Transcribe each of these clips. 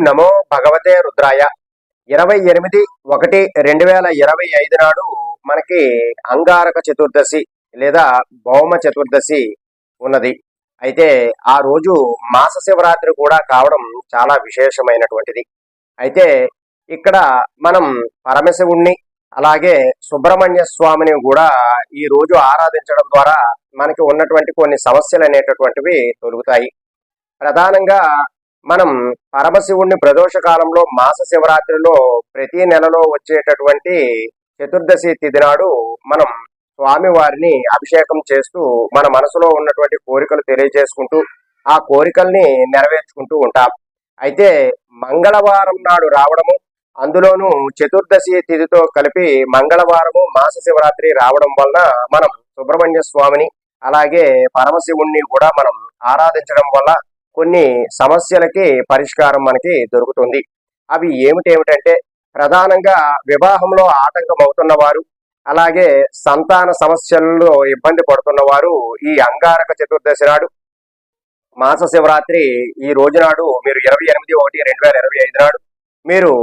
నమో భగవతే రుద్రాయ. 28/1/2025 నాడు మనకి అంగారక చతుర్దశి లేదా భౌమ చతుర్దశి ఉన్నది. అయితే ఆ రోజు మాస శివరాత్రి కూడా కావడం చాలా విశేషమైనటువంటిది. అయితే ఇక్కడ మనం పరమశివుణ్ణి అలాగే సుబ్రహ్మణ్య స్వామిని కూడా ఈ రోజు ఆరాధించడం ద్వారా మనకి ఉన్నటువంటి కొన్ని సమస్యలు అనేటటువంటివి తొలుగుతాయి. ప్రధానంగా మనం పరమశివుణ్ణి ప్రదోష కాలంలో మాస శివరాత్రిలో ప్రతి నెలలో వచ్చేటటువంటి చతుర్దశి తిథి నాడు మనం స్వామివారిని అభిషేకం చేస్తూ మన మనసులో ఉన్నటువంటి కోరికలు తెలియజేసుకుంటూ ఆ కోరికల్ని నెరవేర్చుకుంటూ ఉంటాం. అయితే మంగళవారం నాడు రావడము, అందులోనూ చతుర్దశి తిథితో కలిపి మంగళవారము మాస శివరాత్రి రావడం వలన మనం సుబ్రహ్మణ్య స్వామిని అలాగే పరమశివుణ్ణి కూడా మనం ఆరాధించడం వల్ల కొన్ని సమస్యలకి పరిష్కారం మనకి దొరుకుతుంది. అవి ఏమిటేమిటంటే ప్రధానంగా వివాహంలో ఆటంకం అవుతున్న వారు, అలాగే సంతాన సమస్యల్లో ఇబ్బంది పడుతున్న వారు ఈ అంగారక చతుర్దశి నాడు మాస శివరాత్రి ఈ రోజు నాడు మీరు 28/1/2025 నాడు మీరు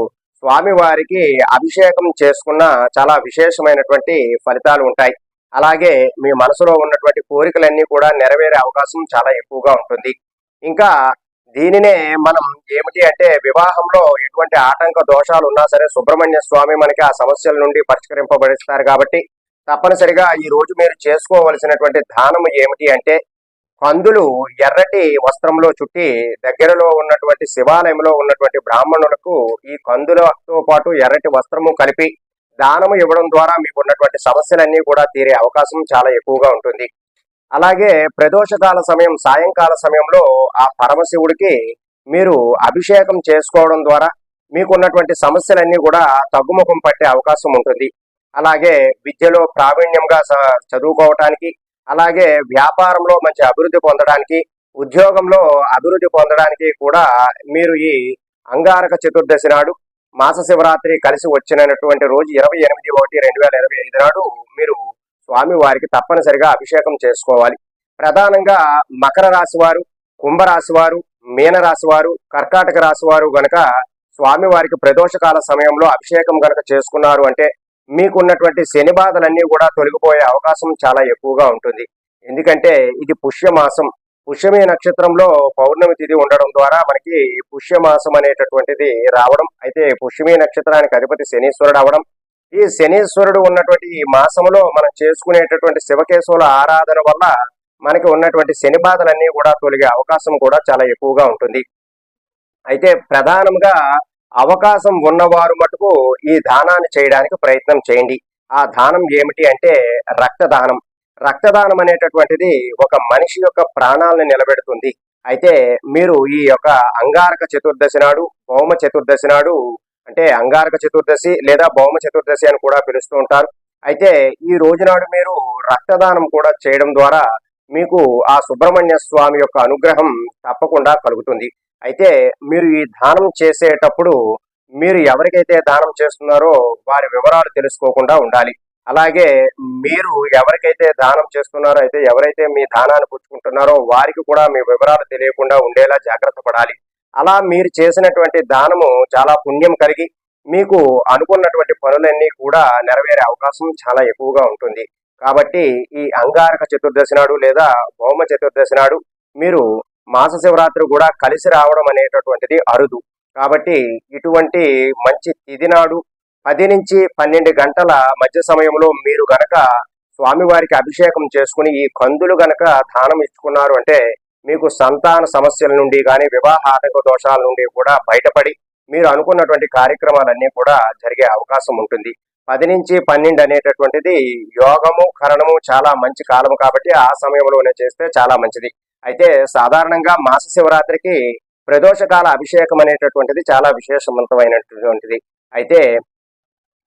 స్వామివారికి అభిషేకం చేసుకున్న చాలా విశేషమైనటువంటి ఫలితాలు ఉంటాయి. అలాగే మీ మనసులో ఉన్నటువంటి కోరికలన్నీ కూడా నెరవేరే అవకాశం చాలా ఎక్కువగా ఉంటుంది. ఇంకా దీనినే మనం ఏమిటి అంటే వివాహంలో ఎటువంటి ఆటంక దోషాలు ఉన్నా సరే సుబ్రహ్మణ్య స్వామి మనకి ఆ సమస్యల నుండి పరిష్కరింపబడిస్తారు. కాబట్టి తప్పనిసరిగా ఈ రోజు మీరు చేసుకోవలసినటువంటి దానం ఏమిటి అంటే కందులు ఎర్రటి వస్త్రంలో చుట్టి దగ్గరలో ఉన్నటువంటి శివాలయంలో ఉన్నటువంటి బ్రాహ్మణులకు ఈ కందులతో పాటు ఎర్రటి వస్త్రము కలిపి దానము ఇవ్వడం ద్వారా మీకు ఉన్నటువంటి సమస్యలన్నీ కూడా తీరే అవకాశం చాలా ఎక్కువగా ఉంటుంది. అలాగే ప్రదోషకాల సమయం సాయంకాల సమయంలో ఆ పరమశివుడికి మీరు అభిషేకం చేసుకోవడం ద్వారా మీకున్నటువంటి సమస్యలన్నీ కూడా తగ్గుముఖం పట్టే అవకాశం ఉంటుంది. అలాగే విద్యలో ప్రావీణ్యంగా చదువుకోవటానికి, అలాగే వ్యాపారంలో మంచి అభివృద్ధి పొందడానికి, ఉద్యోగంలో అభివృద్ధి పొందడానికి కూడా మీరు ఈ అంగారక చతుర్దశి నాడు మాస శివరాత్రి కలిసి వచ్చినటువంటి రోజు 28/1/2025 నాడు మీరు స్వామి వారికి తప్పనిసరిగా అభిషేకం చేసుకోవాలి. ప్రధానంగా మకర రాశి వారు, కుంభరాశి వారు, మీన రాశి వారు, కర్కాటక రాశి వారు గనక స్వామి వారికి ప్రదోషకాల సమయంలో అభిషేకం గనక చేసుకున్నారు అంటే మీకున్నటువంటి శని బాధలన్నీ కూడా తొలగిపోయే అవకాశం చాలా ఎక్కువగా ఉంటుంది. ఎందుకంటే ఇది పుష్యమాసం, పుష్యమి నక్షత్రంలో పౌర్ణమి తిథి ఉండడం ద్వారా మనకి పుష్యమాసం అనేటటువంటిది రావడం. అయితే పుష్యమి నక్షత్రానికి అధిపతి శనీశ్వరుడు అవడం, ఈ శనీశ్వరుడు ఉన్నటువంటి ఈ మాసంలో మనం చేసుకునేటటువంటి శివకేశవుల ఆరాధన వల్ల మనకి ఉన్నటువంటి శని బాధలన్నీ కూడా తొలగే అవకాశం కూడా చాలా ఎక్కువగా ఉంటుంది. అయితే ప్రధానంగా అవకాశం ఉన్నవారు మటుకు ఈ దానాన్ని చేయడానికి ప్రయత్నం చేయండి. ఆ దానం ఏమిటి అంటే రక్తదానం. రక్తదానం అనేటటువంటిది ఒక మనిషి యొక్క ప్రాణాలను నిలబెడుతుంది. అయితే మీరు ఈ యొక్క అంగారక చతుర్దశి నాడు, భౌమ చతుర్దశి నాడు, అంటే అంగారక చతుర్దశి లేదా భౌమ చతుర్దశి అని కూడా పిలుస్తూ ఉంటారు. అయితే ఈ రోజు నాడు మీరు రక్తదానం కూడా చేయడం ద్వారా మీకు ఆ సుబ్రహ్మణ్య స్వామి యొక్క అనుగ్రహం తప్పకుండా కలుగుతుంది. అయితే మీరు ఈ దానం చేసేటప్పుడు మీరు ఎవరికైతే దానం చేస్తున్నారో వారి వివరాలు తెలుసుకోకుండా ఉండాలి. అలాగే మీరు ఎవరికైతే దానం చేస్తున్నారో, అయితే ఎవరైతే మీ దానాన్ని పుచ్చుకుంటున్నారో వారికి కూడా మీ వివరాలు తెలియకుండా ఉండేలా జాగ్రత్త పడాలి. అలా మీరు చేసినటువంటి దానము చాలా పుణ్యం కలిగి మీకు అనుకున్నటువంటి పనులన్నీ కూడా నెరవేరే అవకాశం చాలా ఎక్కువగా ఉంటుంది. కాబట్టి ఈ అంగారక చతుర్దశి నాడు లేదా భౌమ చతుర్దశి నాడు మీరు మాస శివరాత్రి కూడా కలిసి రావడం అనేటటువంటిది అరుదు. కాబట్టి ఇటువంటి మంచి తిథి నాడు 10 నుంచి 12 గంటల మధ్య సమయంలో మీరు గనక స్వామివారికి అభిషేకం చేసుకుని ఈ కందులు గనక దానం ఇచ్చుకున్నారు అంటే మీకు సంతాన సమస్యల నుండి కానీ వివాహ ఆటంక దోషాల నుండి కూడా బయటపడి మీరు అనుకున్నటువంటి కార్యక్రమాలన్నీ కూడా జరిగే అవకాశం ఉంటుంది. 10 నుంచి 12 అనేటటువంటిది యోగము కరణము చాలా మంచి కాలం కాబట్టి ఆ సమయంలోనే చేస్తే చాలా మంచిది. అయితే సాధారణంగా మాస శివరాత్రికి ప్రదోషకాల అభిషేకం అనేటటువంటిది చాలా విశేషవంతమైనటువంటిది. అయితే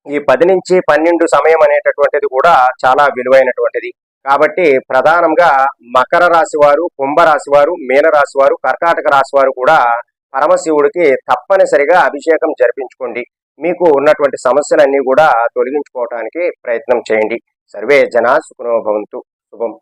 ఈ 10 నుంచి 12 సమయం అనేటటువంటిది కూడా చాలా విలువైనటువంటిది. కాబట్టి ప్రధానంగా మకర రాశి వారు, కుంభరాశి వారు, మీన రాశి వారు, కర్కాటక రాశి వారు కూడా పరమశివుడికి తప్పనిసరిగా అభిషేకం జరిపించుకోండి. మీకు ఉన్నటువంటి సమస్యలన్నీ కూడా తొలగించుకోవడానికి ప్రయత్నం చేయండి. సర్వే జనా సుఖినో భవంతు. శుభం.